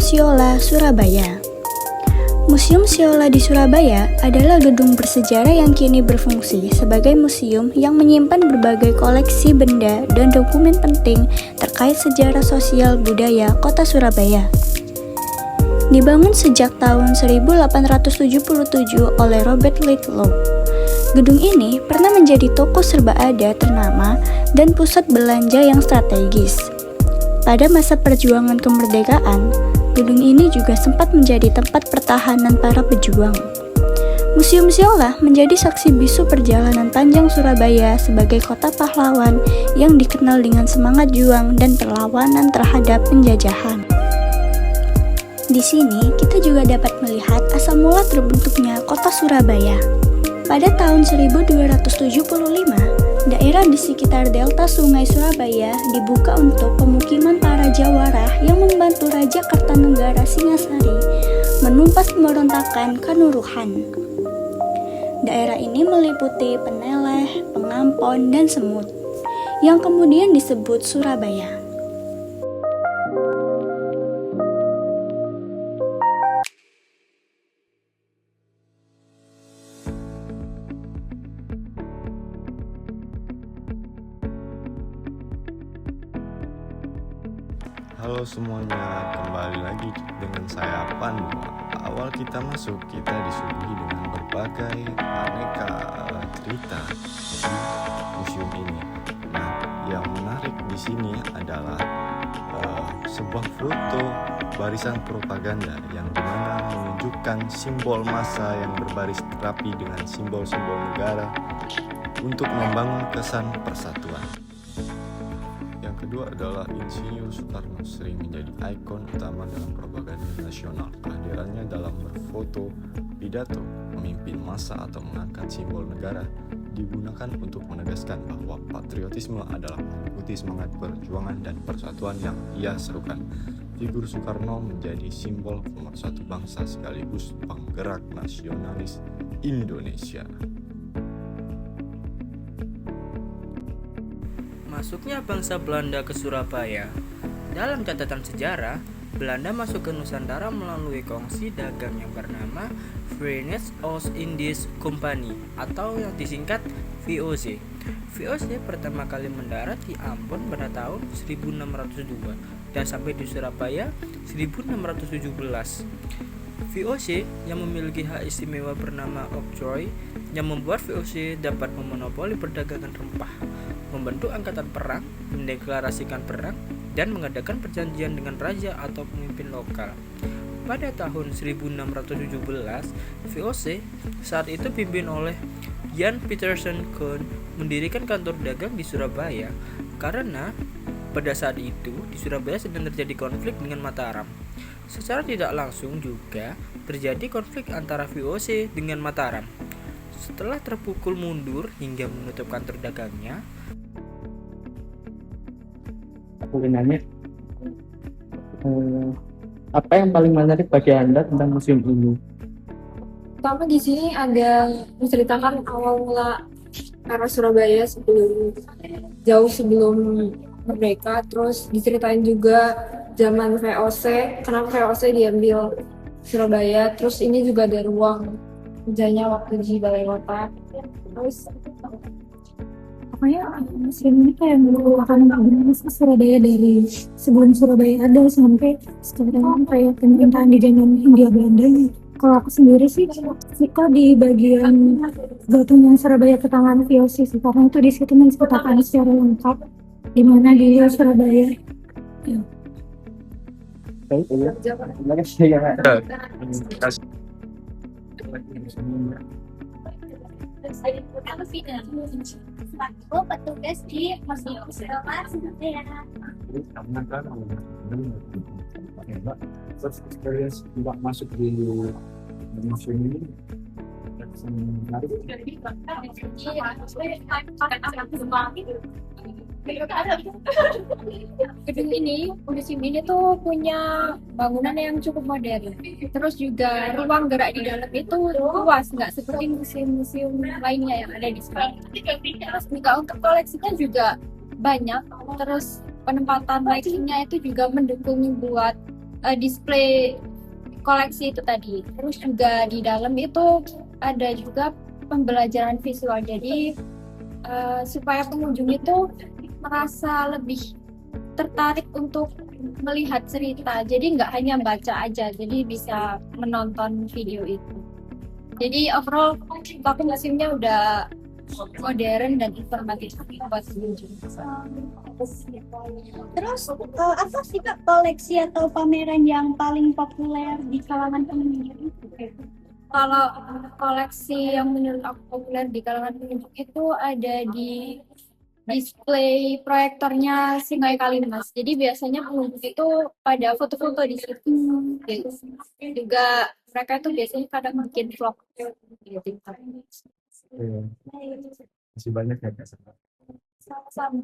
Siola, Surabaya. Museum Siola di Surabaya adalah gedung bersejarah yang kini berfungsi sebagai museum yang menyimpan berbagai koleksi benda dan dokumen penting terkait sejarah sosial budaya kota Surabaya. Dibangun sejak tahun 1877 oleh Robert Ludlow. Gedung ini pernah menjadi toko serba ada ternama dan pusat belanja yang strategis. Pada masa perjuangan kemerdekaan, gedung ini juga sempat menjadi tempat pertahanan para pejuang. Museum Siola menjadi saksi bisu perjalanan panjang Surabaya sebagai kota pahlawan yang dikenal dengan semangat juang dan perlawanan terhadap penjajahan. Di sini kita juga dapat melihat asal mula terbentuknya kota Surabaya. Pada tahun 1275, daerah di sekitar delta Sungai Surabaya dibuka untuk pemukiman para Jawara yang membantu Raja Kartanegara Singasari menumpas pemberontakan Kanuruhan. Daerah ini meliputi Peneleh, Pengampon, dan Semut, yang kemudian disebut Surabaya. Halo semuanya, kembali lagi dengan saya Pandu. Awal kita masuk, kita disuguhi dengan berbagai aneka cerita di museum ini. Nah, yang menarik di sini adalah sebuah foto barisan propaganda yang dimana menunjukkan simbol massa yang berbaris rapi dengan simbol-simbol negara untuk membangun kesan persatuan. Kedua adalah Insinyur Soekarno sering menjadi ikon utama dalam propaganda nasional. Kehadirannya dalam berfoto, pidato, memimpin massa atau mengangkat simbol negara digunakan untuk menegaskan bahwa patriotisme adalah mengikuti semangat perjuangan dan persatuan yang ia serukan. Figur Soekarno menjadi simbol pemersatu bangsa sekaligus penggerak nasionalis Indonesia. Masuknya bangsa Belanda ke Surabaya. Dalam catatan sejarah, Belanda masuk ke Nusantara melalui kongsi dagang yang bernama Verenigd Oost-Indisch Compagnie atau yang disingkat VOC. VOC pertama kali mendarat di Ambon pada tahun 1602 dan sampai di Surabaya 1617. VOC yang memiliki hak istimewa bernama oktroi yang membuat VOC dapat memonopoli perdagangan rempah, membentuk angkatan perang, mendeklarasikan perang, dan mengadakan perjanjian dengan raja atau pemimpin lokal. Pada tahun 1617, VOC saat itu dipimpin oleh Jan Pieterszoon Koen mendirikan kantor dagang di Surabaya karena pada saat itu di Surabaya sedang terjadi konflik dengan Mataram. Secara tidak langsung juga terjadi konflik antara VOC dengan Mataram. Setelah terpukul mundur hingga menutup kantor dagangnya, aku nanya apa yang paling menarik bagi Anda tentang museum ini? Pertama di sini ada menceritakan awal mula era Surabaya jauh sebelum merdeka, terus diceritain juga zaman VOC, kenapa VOC diambil Surabaya, terus ini juga ada ruang kerjanya waktu di balai kota. Terus pokoknya museum ini kayak merupakan bagaimana Surabaya dari sebelum Surabaya ada sampai sekarang kayak pemerintahan di zaman Hindia Belanda. Kalau aku sendiri sih suka di bagian gabungan Surabaya ke tangan VOC sih, karena itu di situ menceritakan secara lengkap di mana di Surabaya. Ya. Petugas di Museum Siola Surabaya. First experience tidak masuk di museum ini menarik. gedung ini, museum ini tuh punya bangunan yang cukup modern. Terus juga ruang gerak di dalam itu luas, nggak seperti museum-museum lainnya yang ada di sini. Terus juga untuk koleksinya juga banyak. Terus penempatan lightingnya itu juga mendukung buat display koleksi itu tadi. Terus juga di dalam itu ada juga pembelajaran visual. Jadi supaya pengunjung itu merasa lebih tertarik untuk melihat cerita. Jadi nggak hanya baca aja, jadi bisa menonton video itu. Jadi overall aku museumnya udah modern dan informatif buat pengunjung. Terus apa sih Kak koleksi atau pameran yang paling populer di kalangan pengunjung? Kalau koleksi yang menurut aku populer di kalangan pengunjung itu ada di display proyektornya Singai Kalimas. Jadi biasanya pengunjung itu pada foto-foto di situ. Gitu. Juga mereka itu biasanya kadang bikin vlog gitu. Masih banyak ya Kak? Sama-sama.